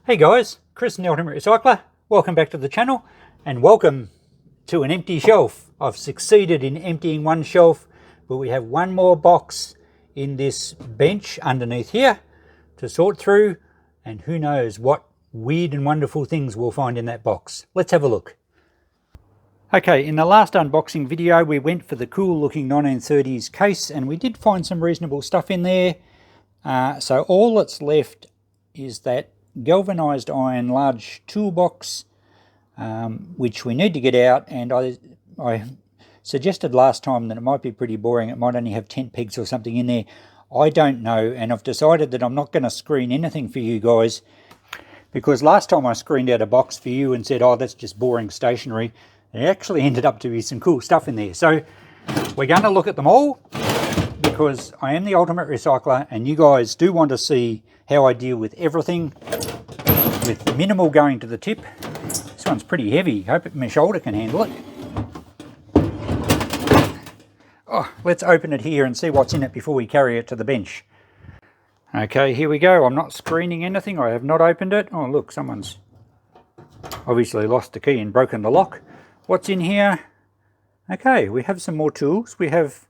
Hey guys, Chris and the Ultimate Recycler. Welcome back to the channel and welcome to an empty shelf. I've succeeded in emptying one shelf, but we have one more box in this bench underneath here to sort through, and who knows what weird and wonderful things we'll find in that box. Let's have a look. Okay, in the last unboxing video we went for the cool looking 1930s case and we did find some reasonable stuff in there. So all that's left is that galvanized iron large toolbox, which we need to get out, and I suggested last time that it might be pretty boring. It might only have tent pegs or something in there. I don't know, and I've decided that I'm not going to screen anything for you guys, because last time I screened out a box for you and said, oh, that's just boring stationery. It actually ended up to be some cool stuff in there. So we're going to look at them all, because I am the Ultimate Recycler and you guys do want to see how I deal with everything with minimal going to the tip. This one's pretty heavy. Hope my shoulder can handle it. Oh, let's open it here and see what's in it before we carry it to the bench. Okay, here we go. I'm not screening anything. I have not opened it. Oh look, someone's obviously lost the key and broken the lock. What's in here? Okay, we have some more tools. We have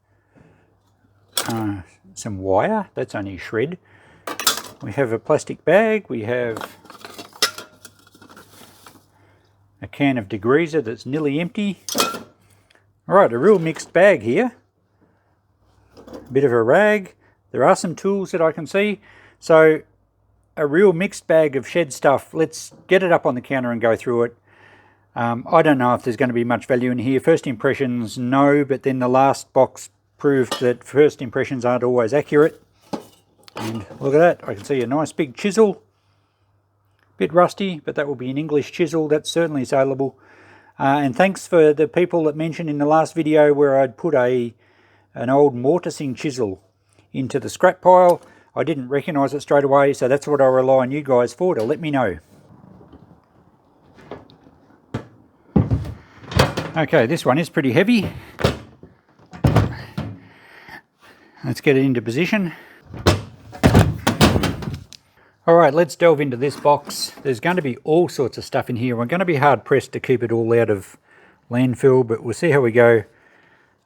some wire. That's only a shred. We have a plastic bag. We have a can of degreaser that's nearly empty. Alright, a real mixed bag here. A bit of a rag. There are some tools that I can see. So a real mixed bag of shed stuff. Let's get it up on the counter and go through it. I don't know if there's going to be much value in here. First impressions, no, but then the last box proved that first impressions aren't always accurate. And look at that, I can see a nice big chisel. Bit rusty, but that will be an English chisel. That's certainly saleable. And thanks for the people that mentioned in the last video where I'd put an old mortising chisel into the scrap pile. I didn't recognise it straight away, so that's what I rely on you guys for, to let me know. Okay, this one is pretty heavy. Let's get it into position. Alright, let's delve into this box. There's going to be all sorts of stuff in here. We're going to be hard pressed to keep it all out of landfill, but we'll see how we go.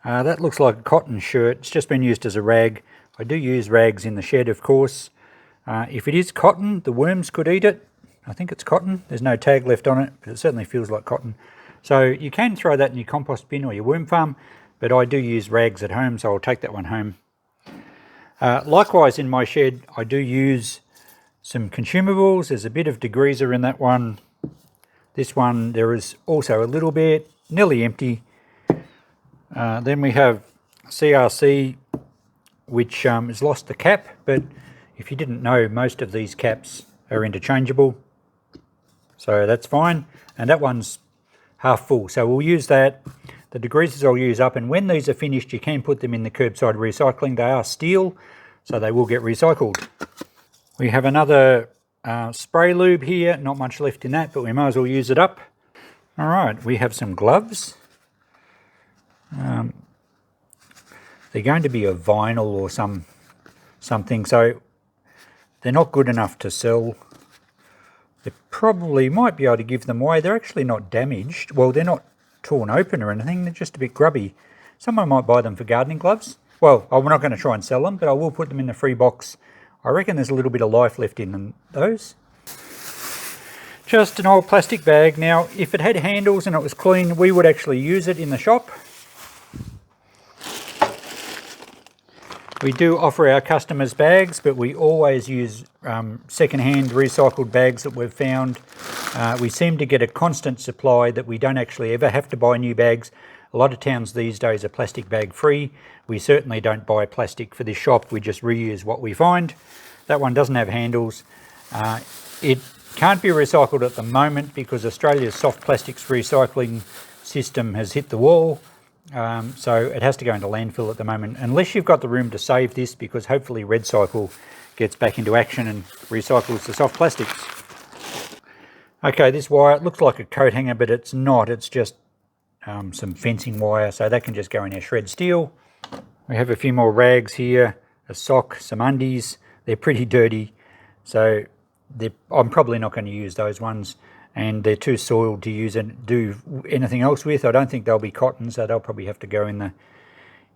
That looks like a cotton shirt. It's just been used as a rag. I do use rags in the shed, of course. If it is cotton, the worms could eat it. I think it's cotton. There's no tag left on it, but it certainly feels like cotton. So you can throw that in your compost bin or your worm farm, but I do use rags at home, so I'll take that one home. Likewise in my shed, I do use some consumables. There's a bit of degreaser in that one. This one, there is also a little bit, nearly empty. Then we have CRC, which has lost the cap, but if you didn't know, most of these caps are interchangeable. So that's fine. And that one's half full, so we'll use that. The degreasers I'll use up, and when these are finished you can put them in the curbside recycling. They are steel, so they will get recycled. We have another spray lube here, not much left in that, but we might as well use it up. Alright, we have some gloves. They're going to be a vinyl or something, so they're not good enough to sell. They probably might be able to give them away. They're actually not damaged. Well, they're not torn open or anything, they're just a bit grubby. Someone might buy them for gardening gloves. Well, we're not going to try and sell them, but I will put them in the free box. I reckon there's a little bit of life left in those. Just an old plastic bag. Now, if it had handles and it was clean, we would actually use it in the shop. We do offer our customers bags, but we always use second-hand recycled bags that we've found. We seem to get a constant supply that we don't actually ever have to buy new bags. A lot of towns these days are plastic bag free. We certainly don't buy plastic for this shop. We just reuse what we find. That one doesn't have handles. It can't be recycled at the moment because Australia's soft plastics recycling system has hit the wall. So it has to go into landfill at the moment, unless you've got the room to save this, because hopefully RedCycle gets back into action and recycles the soft plastics. Okay, this wire, it looks like a coat hanger, but it's not. It's just some fencing wire, so that can just go in our shred steel. We have a few more rags here, a sock, some undies. They're pretty dirty, so I'm probably not going to use those ones, and they're too soiled to use and do anything else with. I don't think they'll be cotton, so they'll probably have to go in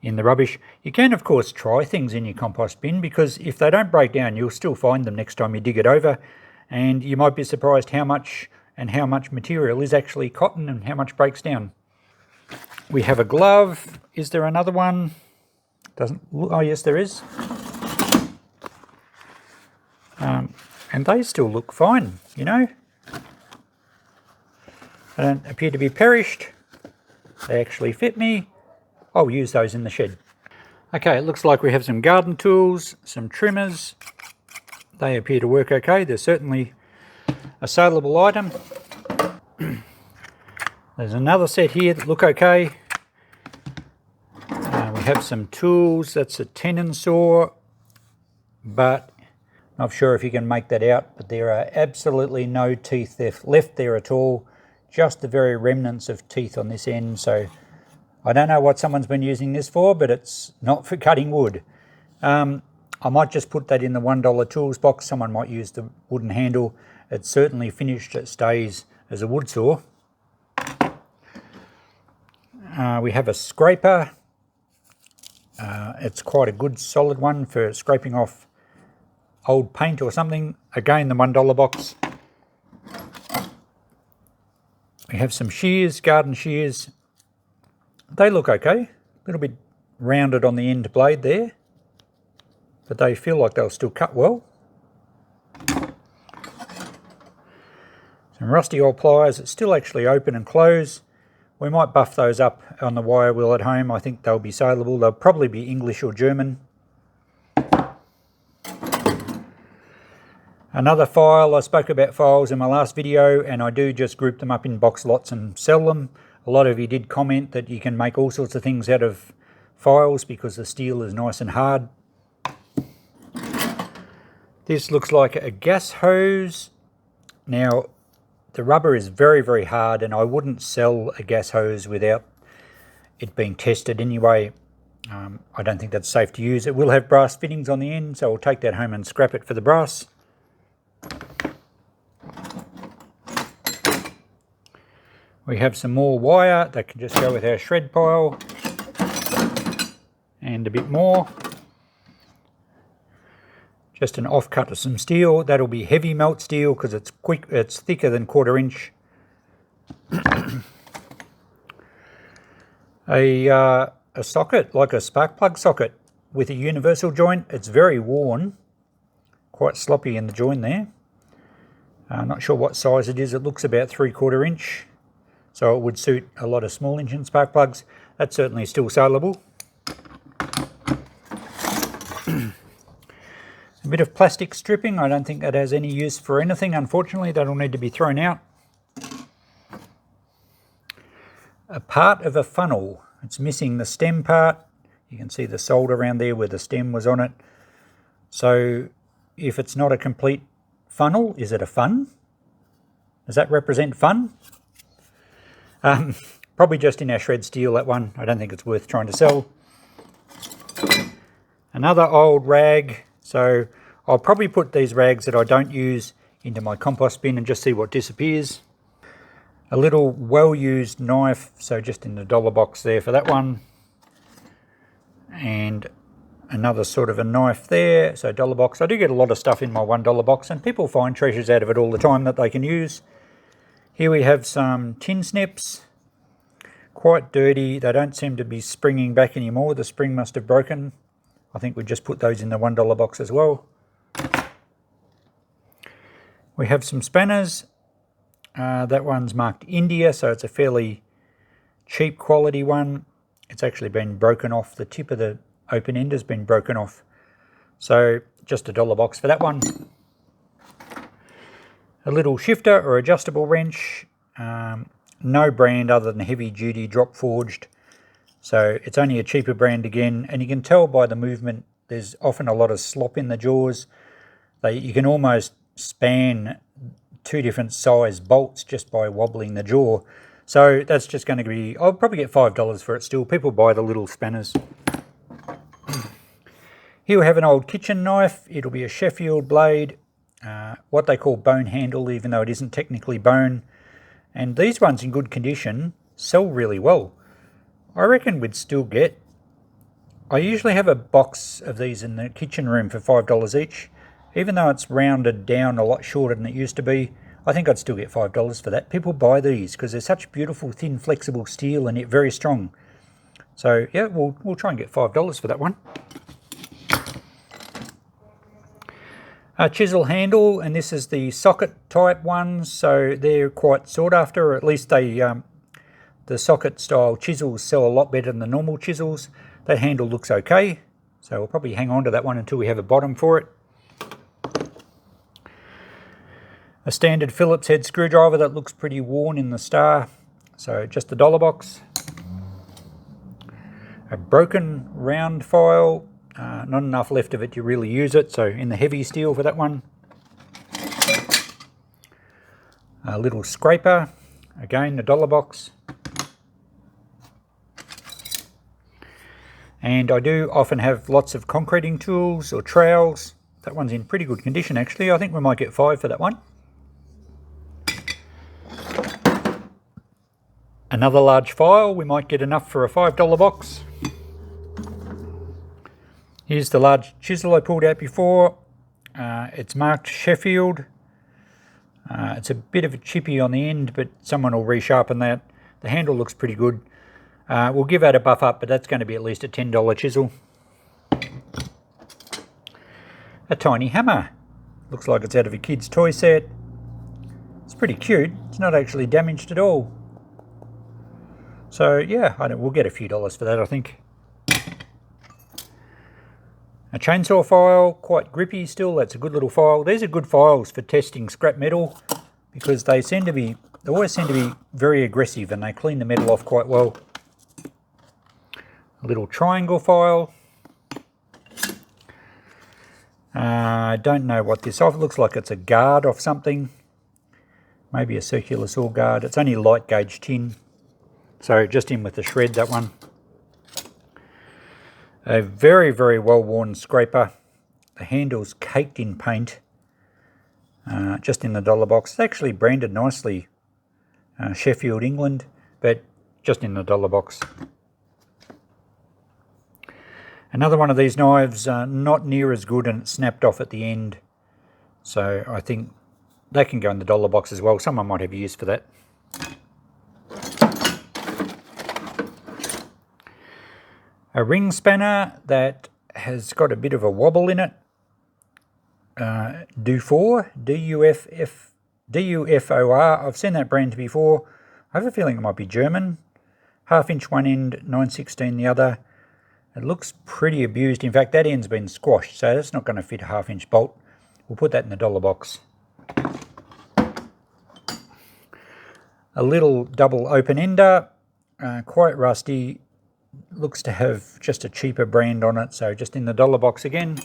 the rubbish. You can of course try things in your compost bin, because if they don't break down, you'll still find them next time you dig it over, and you might be surprised how much material is actually cotton and how much breaks down. We have a glove. Is there another one? Doesn't look, oh yes there is. And they still look fine, you know. They don't appear to be perished. They actually fit me. I'll use those in the shed. Okay, it looks like we have some garden tools, some trimmers. They appear to work okay. They're certainly a saleable item. There's another set here that look okay. We have some tools. That's a tenon saw, but not sure if you can make that out, but there are absolutely no teeth left there at all. Just the very remnants of teeth on this end. So I don't know what someone's been using this for, but it's not for cutting wood. I might just put that in the $1 tools box. Someone might use the wooden handle. It's certainly finished. It stays as a wood saw. We have a scraper. It's quite a good solid one for scraping off old paint or something. Again, the $1 box. We have some shears, garden shears. They look okay. A little bit rounded on the end blade there, but they feel like they'll still cut well. Some rusty old pliers that still actually open and close. We might buff those up on the wire wheel at home. I think they'll be saleable. They'll probably be English or German. Another file. I spoke about files in my last video, and I do just group them up in box lots and sell them. A lot of you did comment that you can make all sorts of things out of files because the steel is nice and hard. This looks like a gas hose. Now, the rubber is very, very hard, and I wouldn't sell a gas hose without it being tested anyway. I don't think that's safe to use. It will have brass fittings on the end, so I'll take that home and scrap it for the brass. We have some more wire that can just go with our shred pile, and a bit more. Just an offcut of some steel. That'll be heavy melt steel because it's quick. It's thicker than 1/4 inch. A socket, like a spark plug socket with a universal joint. It's very worn, quite sloppy in the joint there. I'm not sure what size it is. It looks about 3/4 inch, so it would suit a lot of small engine spark plugs. That's certainly still saleable. A bit of plastic stripping. I don't think that has any use for anything, unfortunately. That'll need to be thrown out. A part of a funnel. It's missing the stem part. You can see the solder around there where the stem was on it. So if it's not a complete funnel, is it a fun? Does that represent fun? Probably just in our shred steel, that one. I don't think it's worth trying to sell. Another old rag. So I'll probably put these rags that I don't use into my compost bin and just see what disappears. A little well-used knife, so just in the $1 box there for that one. And another sort of a knife there, so $1 box. I do get a lot of stuff in my $1 box, and people find treasures out of it all the time that they can use. Here we have some tin snips. Quite dirty. They don't seem to be springing back anymore. The spring must have broken. I think we just put those in the $1 box as well. We have some spanners. That one's marked India, so it's a fairly cheap quality one. It's actually been broken off. The tip of the open end has been broken off. So just a $1 box for that one. A little shifter or adjustable wrench. No brand other than Heavy Duty Drop Forged. So it's only a cheaper brand again, and you can tell by the movement there's often a lot of slop in the jaws. You can almost span 2 different size bolts just by wobbling the jaw. So that's just going to be, I'll probably get $5 for it still. People buy the little spanners. Here we have an old kitchen knife. It'll be a Sheffield blade. what they call bone handle, even though it isn't technically bone. And these ones in good condition sell really well. I reckon we'd still get, I usually have a box of these in the kitchen room for $5 each. Even though it's rounded down a lot shorter than it used to be, I think I'd still get $5 for that. People buy these because they're such beautiful, thin, flexible steel and yet very strong. So yeah, we'll try and get $5 for that one. A chisel handle, and this is the socket type ones, so they're quite sought after, or at least they, the socket style chisels sell a lot better than the normal chisels. That handle looks okay, so we'll probably hang on to that one until we have a bottom for it. A standard Phillips head screwdriver that looks pretty worn in the star, so just a dollar box. A broken round file, not enough left of it to really use it, so in the heavy steel for that one. A little scraper, again a dollar box. And I do often have lots of concreting tools or trowels. That one's in pretty good condition actually. I think we might get 5 for that one. Another large file, we might get enough for a $5 box. Here's the large chisel I pulled out before. It's marked Sheffield. It's a bit of a chippy on the end, but someone will resharpen that. The handle looks pretty good. We'll give that a buff up, but that's going to be at least a $10 chisel. A tiny hammer. Looks like it's out of a kid's toy set. It's pretty cute. It's not actually damaged at all. So yeah, we'll get a few dollars for that, I think. A chainsaw file, quite grippy still. That's a good little file. These are good files for testing scrap metal because they always seem to be very aggressive and they clean the metal off quite well. A little triangle file. I don't know what this is. It looks like it's a guard of something. Maybe a circular saw guard. It's only light gauge tin. So just in with the shred, that one. A very, very well worn scraper. The handle's caked in paint. Just in the dollar box. It's actually branded nicely. Sheffield, England, but just in the dollar box. Another one of these knives, not near as good, and it snapped off at the end. So I think they can go in the dollar box as well. Someone might have use for that. A ring spanner that has got a bit of a wobble in it. Dufor, D-U-F-O-R. I've seen that brand before. I have a feeling it might be German. 1/2 inch one end, 9/16 the other. It looks pretty abused. In fact, that end's been squashed, so that's not going to fit a 1/2 inch bolt. We'll put that in the dollar box. A little double open ender, quite rusty. Looks to have just a cheaper brand on it, so just in the dollar box again.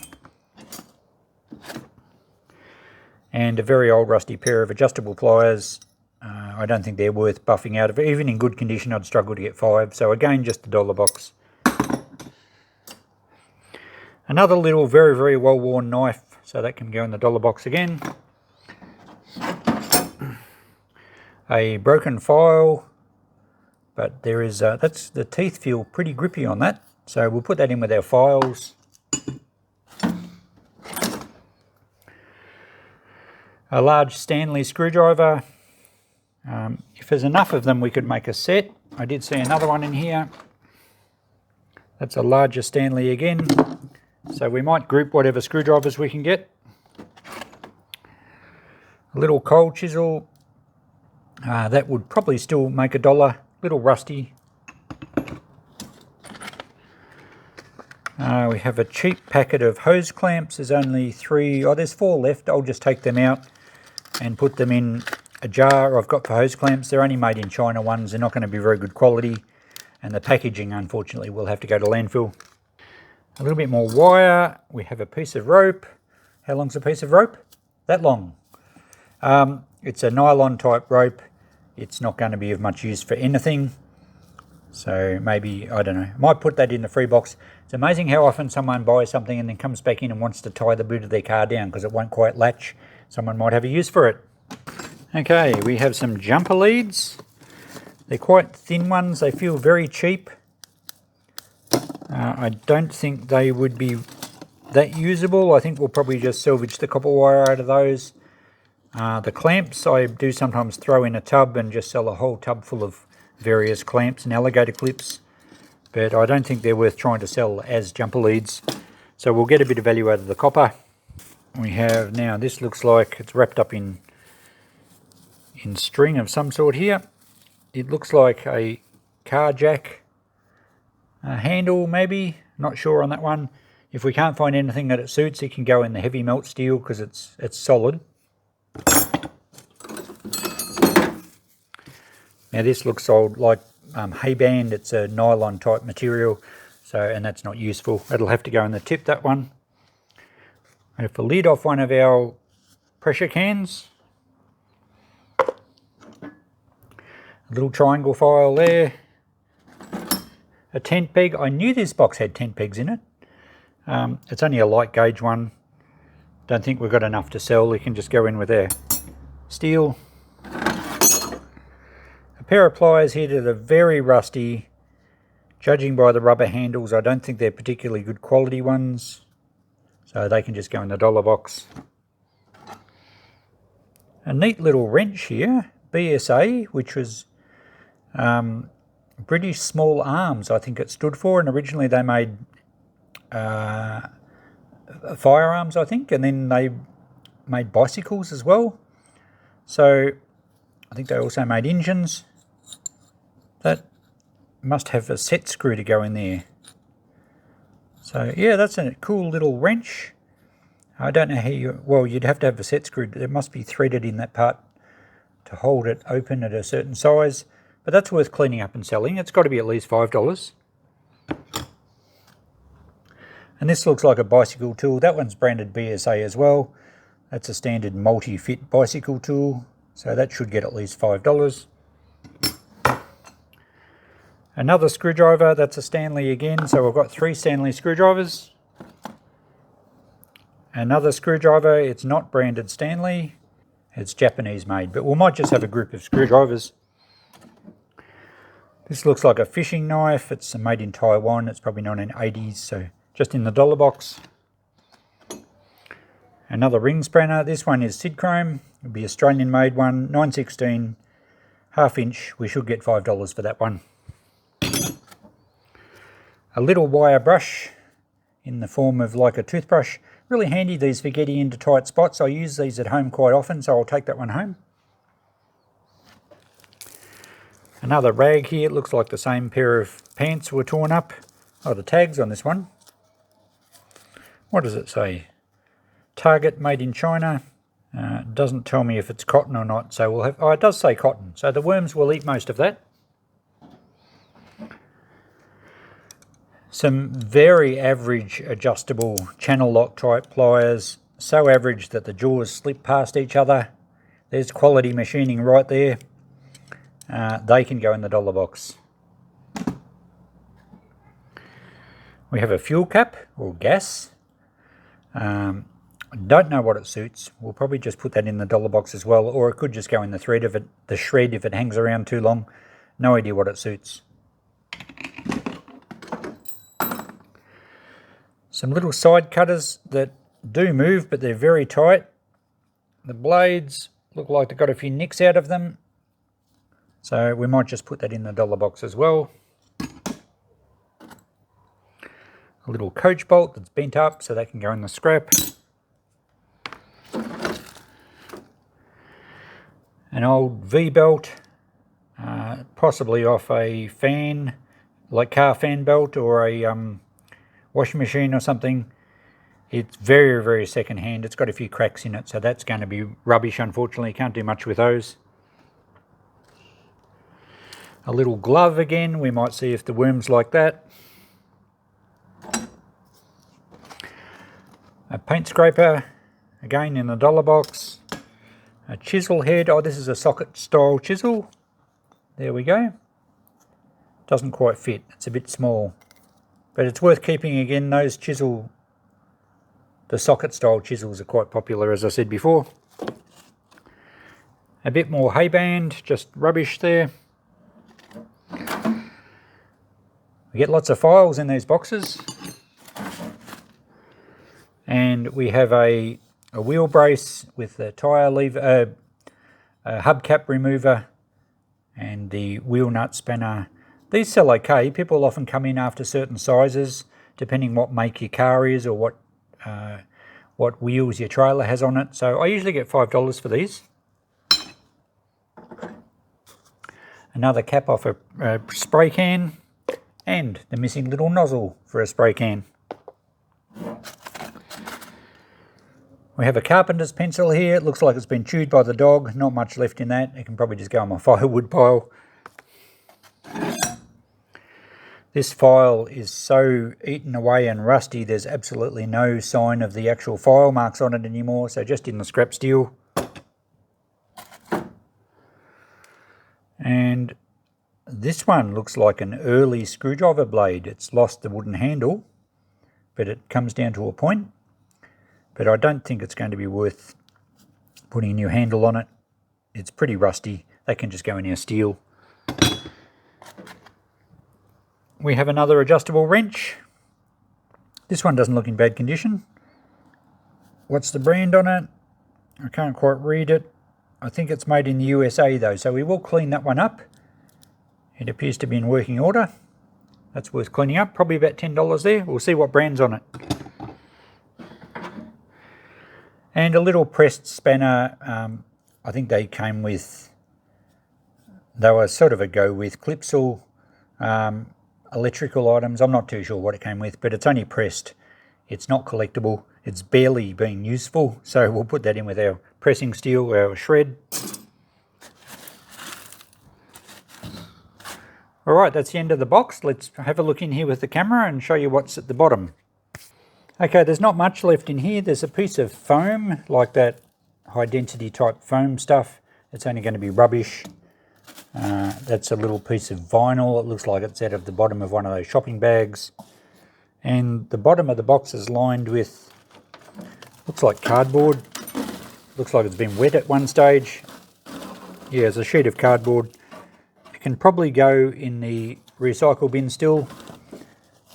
And a very old rusty pair of adjustable pliers. I don't think they're worth buffing out of. Even in good condition, I'd struggle to get 5. So again, just the dollar box. Another little very, very well worn knife, so that can go in the dollar box again. A broken file, but there is that's the teeth feel pretty grippy on that, so we'll put that in with our files. A large Stanley screwdriver. If there's enough of them, we could make a set. I did see another one in here. That's a larger Stanley again. So we might group whatever screwdrivers we can get. A little cold chisel. That would probably still make $1. Little rusty. We have a cheap packet of hose clamps. There's only 3, there's 4 left. I'll just take them out and put them in a jar I've got for hose clamps. They're only made in China ones. They're not going to be very good quality. And the packaging, unfortunately, will have to go to landfill. A little bit more wire. We have a piece of rope. How long's a piece of rope? That long. It's a nylon type rope. It's not going to be of much use for anything. So maybe, I don't know, might put that in the free box. It's amazing how often someone buys something and then comes back in and wants to tie the boot of their car down because it won't quite latch. someone might have a use for it. Okay, we have some jumper leads. They're quite thin ones, they feel very cheap. I don't think they would be that usable. I think we'll probably just salvage the copper wire out of those. The clamps I do sometimes throw in a tub and just sell a whole tub full of various clamps and alligator clips, but I don't think they're worth trying to sell as jumper leads. So we'll get a bit of value out of the copper. We have now, this looks like it's wrapped up in string of some sort here. It looks like a car jack handle maybe, not sure on that one. If we can't find anything that it suits, it can go in the heavy melt steel because it's solid. Now this looks old like hay band. It's a nylon type material, so, and that's not useful. It'll have to go in the tip, that one. We have the lid off one of our pressure cans. A little triangle file there. A tent peg. I knew this box had tent pegs in it. It's only a light gauge one. Don't think we've got enough to sell. We can just go in with our steel. A pair of pliers here that are very rusty. Judging by the rubber handles, I don't think they're particularly good quality ones. So they can just go in the dollar box. A neat little wrench here. BSA, which was British Small Arms, I think it stood for, and originally they made firearms, I think, and then they made bicycles as well. So I think they also made engines. That must have a set screw to go in there. So yeah, that's a cool little wrench. I don't know how you'd have to have a set screw. It must be threaded in that part to hold it open at a certain size. But that's worth cleaning up and selling. It's got to be at least $5. And this looks like a bicycle tool. That one's branded BSA as well. That's a standard multi-fit bicycle tool. So that should get at least $5. Another screwdriver, that's a Stanley again. So we've got 3 Stanley screwdrivers. Another screwdriver, it's not branded Stanley. It's Japanese made, but we might just have a group of screwdrivers. This looks like a fishing knife. It's made in Taiwan. It's probably 1980s, so just in the dollar box. Another ring spanner. This one is Sidchrome. It'll be Australian made one, 916, half inch. We should get $5 for that one. A little wire brush in the form of like a toothbrush. Really handy, these for getting into tight spots. I use these at home quite often, so I'll take that one home. Another rag here. It looks like the same pair of pants were torn up. Oh, the tags on this one. What does it say? Target made in China. It doesn't tell me if it's cotton or not, so we'll have... Oh, it does say cotton, so the worms will eat most of that. Some very average adjustable channel lock type pliers, so average that the jaws slip past each other. There's quality machining right there. They can go in the dollar box. We have a fuel cap or gas. Don't know what it suits. We'll probably just put that in the dollar box as well, or it could just go in the thread if the shred if it hangs around too long. No idea what it suits. Some little side cutters that do move, but they're very tight. The blades look like they've got a few nicks out of them. So we might just put that in the dollar box as well. A little coach bolt that's bent up, so that can go in the scrap. An old V-belt, possibly off a fan, like car fan belt or a washing machine or something. It's very, very second hand. It's got a few cracks in it, so that's going to be rubbish, unfortunately. Can't do much with those. A little glove again. We might see if the worms like that. A paint scraper, again in the dollar box. A chisel head. Oh, this is a socket style chisel. There we go. Doesn't quite fit. It's a bit small. But it's worth keeping again. Those the socket style chisels are quite popular, as I said before. a bit more hay band, just rubbish there. We get lots of files in these boxes. And we have a wheel brace with the tyre lever, a hubcap remover, and the wheel nut spanner. These sell okay. People often come in after certain sizes, depending what make your car is or what wheels your trailer has on it. So I usually get $5 for these. Another cap off a spray can, and the missing little nozzle for a spray can. We have a carpenter's pencil here. It looks like it's been chewed by the dog. Not much left in that. It can probably just go on my firewood pile. This file is so eaten away and rusty, there's absolutely no sign of the actual file marks on it anymore, so just in the scrap steel. And this one looks like an early screwdriver blade. It's lost the wooden handle, but it comes down to a point. But I don't think it's going to be worth putting a new handle on it. It's pretty rusty. They can just go in our steel. We have another adjustable wrench. This one doesn't look in bad condition. What's the brand on it? I can't quite read it. I think it's made in the USA though, so we will clean that one up. It appears to be in working order. That's worth cleaning up, probably about $10 there. We'll see what brand's on it. And a little pressed spanner. I think they came with, they were sort of a go with Clipsal electrical items. I'm not too sure what it came with, but it's only pressed. It's not collectible. It's barely being useful, so we'll put that in with our pressing steel, our shred. All right, that's the end of the box. Let's have a look in here with the camera and show you what's at the bottom. Okay, there's not much left in here. There's a piece of foam, like that high density type foam stuff. It's only going to be rubbish. That's a little piece of vinyl. It looks like it's out of the bottom of one of those shopping bags. And the bottom of the box is lined with, looks like cardboard. Looks like it's been wet at one stage. Yeah, it's a sheet of cardboard. It can probably go in the recycle bin still.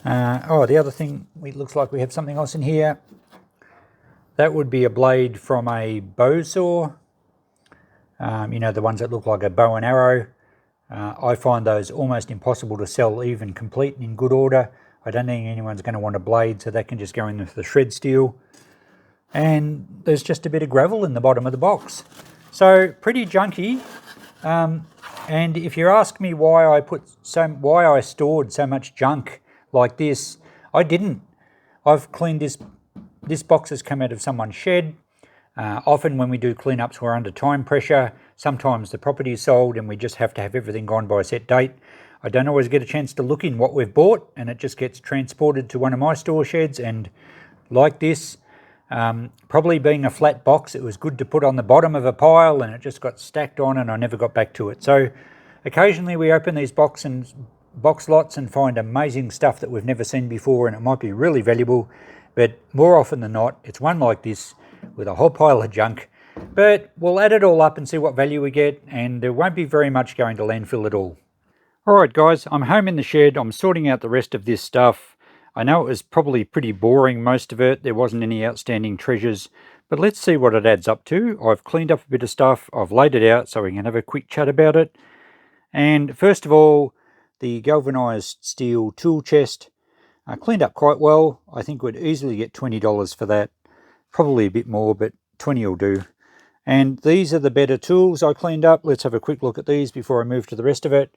The other thing, it looks like we have something else in here. That would be a blade from a bow saw. You know, the ones that look like a bow and arrow. I find those almost impossible to sell even complete and in good order. I don't think anyone's going to want a blade, so that can just go in with the shred steel. And there's just a bit of gravel in the bottom of the box. So pretty junky. And if you ask me why I stored so much junk like this, I didn't. I've cleaned this box has come out of someone's shed. Often when we do cleanups, we're under time pressure. Sometimes the property is sold and we just have to have everything gone by a set date. I don't always get a chance to look in what we've bought, and it just gets transported to one of my store sheds. And like this, probably being a flat box, it was good to put on the bottom of a pile, and it just got stacked on and I never got back to it. So occasionally we open these box lots and find amazing stuff that we've never seen before, and it might be really valuable, but more often than not it's one like this with a whole pile of junk. But we'll add it all up and see what value we get, and there won't be very much going to landfill at all. Alright guys, I'm home in the shed. I'm sorting out the rest of this stuff. I know it was probably pretty boring, most of it. There wasn't any outstanding treasures, but let's see what it adds up to. I've cleaned up a bit of stuff. I've laid it out so we can have a quick chat about it. And first of all, the galvanized steel tool chest. Cleaned up quite well. I think we'd easily get $20 for that. Probably a bit more, but 20 will do. And these are the better tools I cleaned up. Let's have a quick look at these before I move to the rest of it.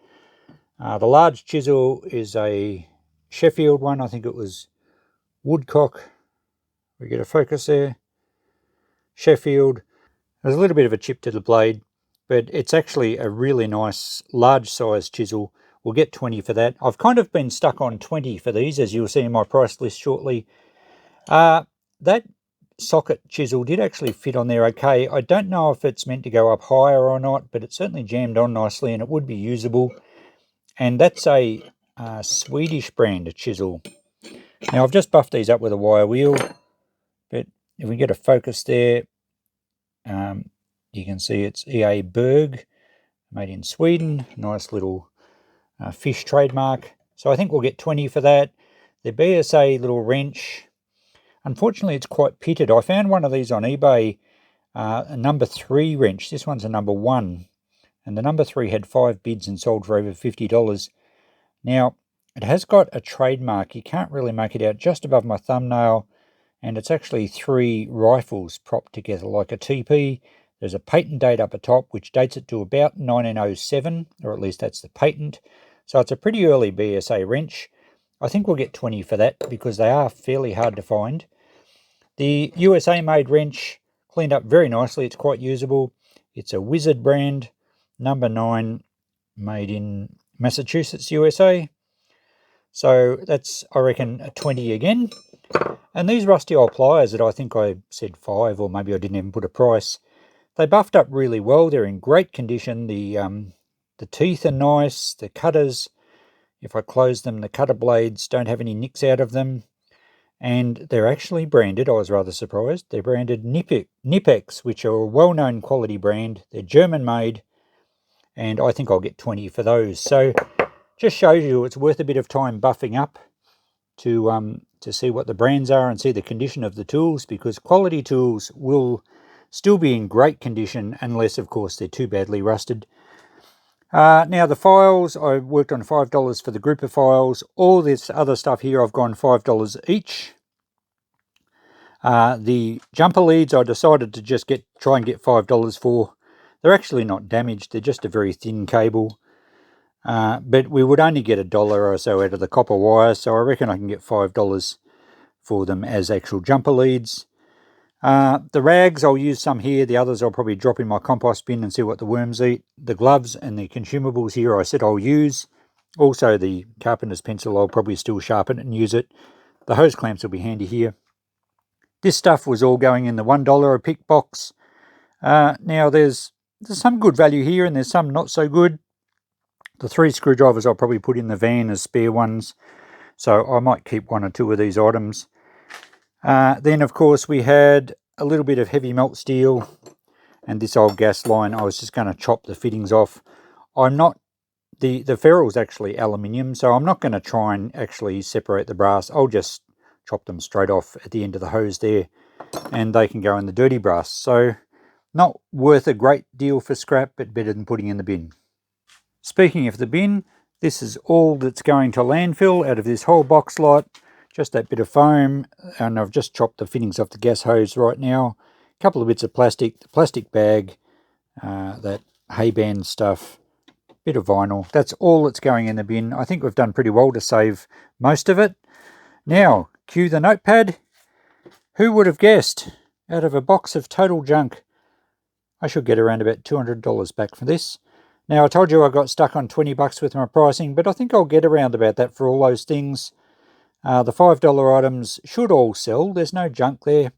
The large chisel is a Sheffield one. I think it was Woodcock. We get a focus there. Sheffield. There's a little bit of a chip to the blade, but it's actually a really nice large size chisel. We'll get 20 for that. I've kind of been stuck on 20 for these, as you'll see in my price list shortly. That socket chisel did actually fit on there okay. I don't know if it's meant to go up higher or not, but it certainly jammed on nicely and it would be usable. And that's a Swedish brand of chisel. Now I've just buffed these up with a wire wheel, but if we get a focus there, You can see it's EA Berg, made in Sweden. Nice little fish trademark. So I think we'll get 20 for that. The BSA little wrench, unfortunately it's quite pitted. I found one of these on eBay, a number 3 wrench. This one's a number 1. And the number 3 had 5 bids and sold for over $50. Now, it has got a trademark. You can't really make it out, just above my thumbnail. And it's actually 3 rifles propped together like a TP. There's a patent date up atop, which dates it to about 1907, or at least that's the patent. So it's a pretty early BSA wrench. I think we'll get 20 for that because they are fairly hard to find. The USA made wrench, cleaned up very nicely. It's quite usable. It's a Wizard brand, number 9, made in Massachusetts, USA. So that's, I reckon, a 20 again. And these rusty old pliers that I think I said 5, or maybe I didn't even put a price, they buffed up really well. They're in great condition. The teeth are nice. The cutters, if I close them, the cutter blades don't have any nicks out of them. And they're actually branded, I was rather surprised, they're branded Knipex, which are a well-known quality brand. They're German made, and I think I'll get 20 for those. So just shows you it's worth a bit of time buffing up to see what the brands are and see the condition of the tools, because quality tools will still be in great condition unless, of course, they're too badly rusted. Now the files, I worked on $5 for the group of files. All this other stuff here, I've gone $5 each. The jumper leads, I decided to just try and get $5 for. They're actually not damaged, they're just a very thin cable. But we would only get $1 or so out of the copper wire, so I reckon I can get $5 for them as actual jumper leads. The rags, I'll use some here. The others I'll probably drop in my compost bin and see what the worms eat. The gloves and the consumables here I said I'll use. Also the carpenter's pencil, I'll probably still sharpen it and use it. The hose clamps will be handy here. This stuff was all going in the $1 a pick box. Now there's some good value here and there's some not so good. The 3 screwdrivers I'll probably put in the van as spare ones. So I might keep 1 or 2 of these items. Then, of course, we had a little bit of heavy melt steel and this old gas line. I was just going to chop the fittings off. The ferrule's actually aluminium, so I'm not going to try and actually separate the brass. I'll just chop them straight off at the end of the hose there, and they can go in the dirty brass. So not worth a great deal for scrap, but better than putting in the bin. Speaking of the bin, this is all that's going to landfill out of this whole box lot. Just that bit of foam, and I've just chopped the fittings off the gas hose right now. A couple of bits of plastic, the plastic bag, that hay band stuff, bit of vinyl. That's all that's going in the bin. I think we've done pretty well to save most of it. Now, cue the notepad. Who would have guessed? Out of a box of total junk, I should get around about $200 back for this. Now, I told you I got stuck on $20 with my pricing, but I think I'll get around about that for all those things. The $5 items should all sell. There's no junk there.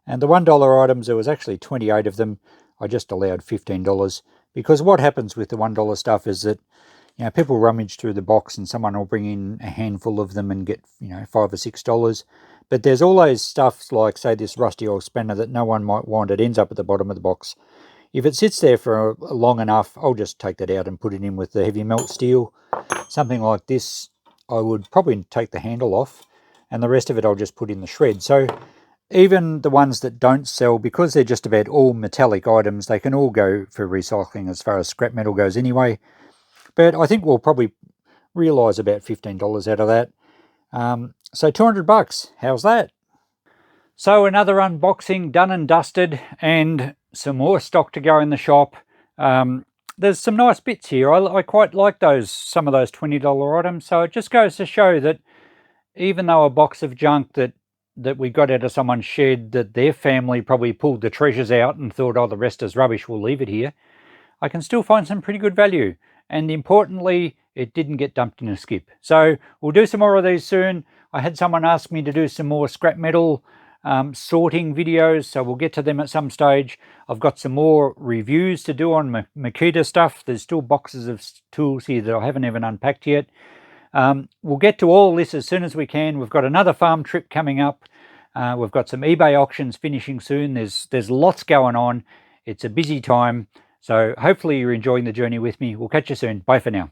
And the $1 items, there was actually 28 of them. I just allowed $15. Because what happens with the $1 stuff is that, you know, people rummage through the box and someone will bring in a handful of them and get, you know, $5 or $6. But there's all those stuffs like, say, this rusty old spanner that no one might want. It ends up at the bottom of the box. If it sits there for long enough, I'll just take that out and put it in with the heavy melt steel. Something like this, I would probably take the handle off, and the rest of it I'll just put in the shred. So even the ones that don't sell, because they're just about all metallic items, they can all go for recycling as far as scrap metal goes anyway. But I think we'll probably realise about $15 out of that. So $200, how's that? So another unboxing done and dusted, and some more stock to go in the shop. There's some nice bits here. I quite like some of those $20 items. So it just goes to show that even though a box of junk that we got out of someone's shed, that their family probably pulled the treasures out and thought, oh, the rest is rubbish, we'll leave it here, I can still find some pretty good value. And importantly, it didn't get dumped in a skip. So we'll do some more of these soon. I had someone ask me to do some more scrap metal sorting videos, so we'll get to them at some stage. I've got some more reviews to do on Makita stuff. There's still boxes of tools here that I haven't even unpacked yet. We'll get to all this as soon as we can. We've got another farm trip coming up. We've got some eBay auctions finishing soon. There's lots going on. It's a busy time, so hopefully you're enjoying the journey with me. We'll catch you soon. Bye for now.